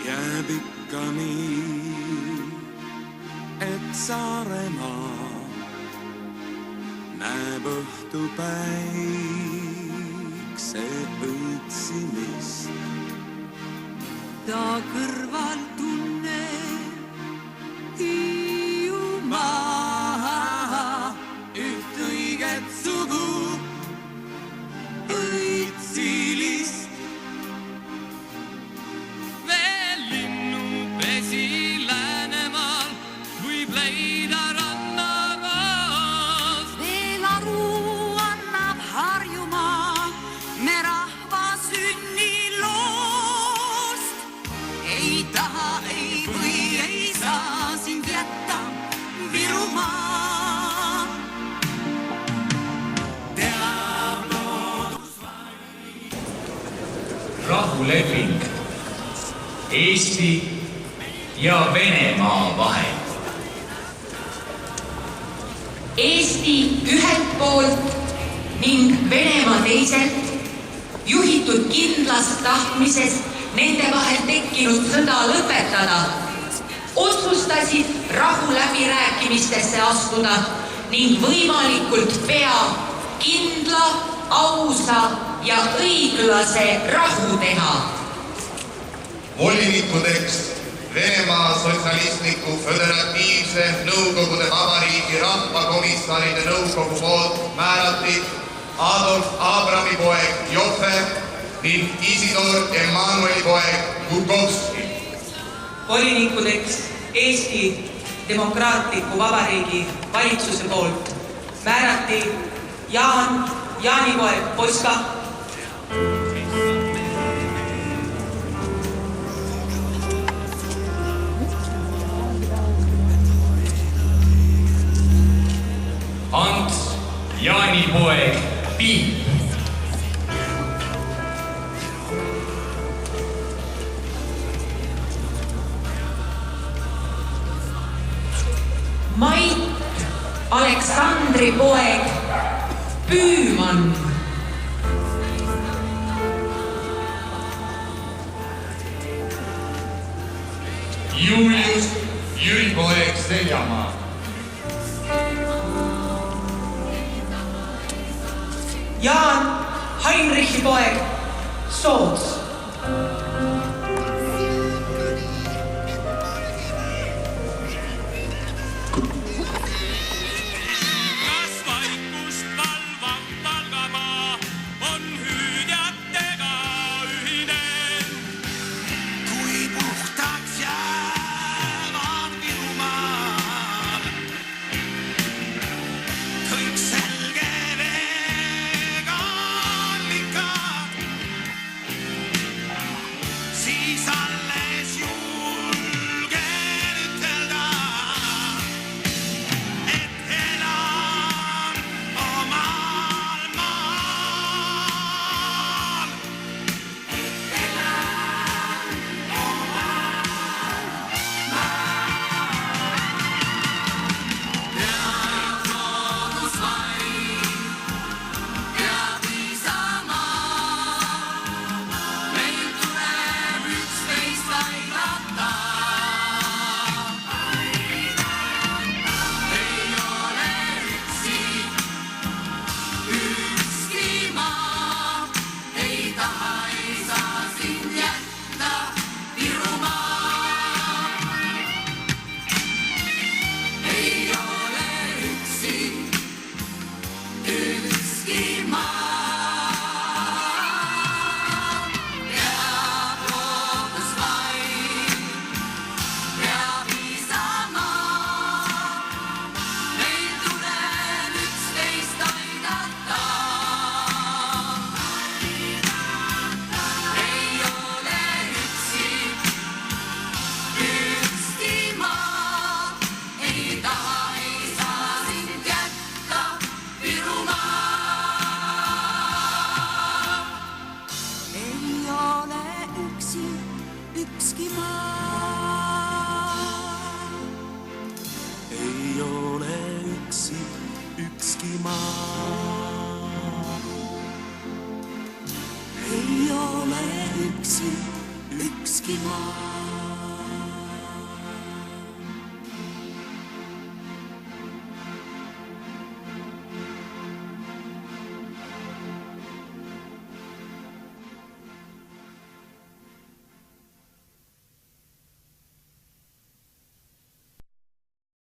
jääb ikka nii, et Saaremaa näeb õhtupäikse õitsimist. Ta kõrval tunneb Hiiumaa üht õiget sugu õitsilist. Veel linnupesi Läänemaal võib leida rannakoos. Veel aru annab Harjumaa me rahva sünniloost. Ei taha, ei või, ei saa sind jätta Virumaa. Teab loodusvaim. Rahuleping Eesti ja Venemaa vahel. Eesti ühelt poolt ning Venemaa teiselt, juhitud kindlast tahtmisest nende vahel tekkinud sõda lõpetada, otsustasid rahuläbirääkimistesse astuda ning võimalikult pea kindla, ausa ja õiglase rahu teha. Voliniku tekst Venemaa Sotsialistliku Föderatiivse Nõukogude Vabariigi Rahvakomissaride Nõukogu poolt määrati Adolf Abrami poeg Joffe ning Isidor Emmanueli poeg Gukovski. Voliniku tekst Eesti Demokraatliku Vabariigi valitsuse poolt määrati Jaani poeg Poska, Ants Jaani poeg Piip, Mait Aleksandri poeg Püüman, Julius Jüri poeg Seljamaa, Jaan Heinrichi poeg Soots, Kas vaikust valvav Valgamaa on hüüdjatega ühine? Kui puhtaks jäävad Virumaal kõik selge veega on ikka, siis alles julgen ütelda, et elan omal maal. Peab loodusvaim, peab isamaa, meil tuleb üksteist aidata. Ei ole üksi ükski maa, ei taha, ei saa sind jätta Virumaa. Ei ole üksi ükski maa, peab loodusvaim, peab isamaa, meil tuleb üksteist aidata. Ei ole üksi ükski maa, ei taha, ei saa sind jätta Virumaa. Ei ole üksi ükski maa. Ei ole üksi ükski maa. Ei ole üksi ükski maa.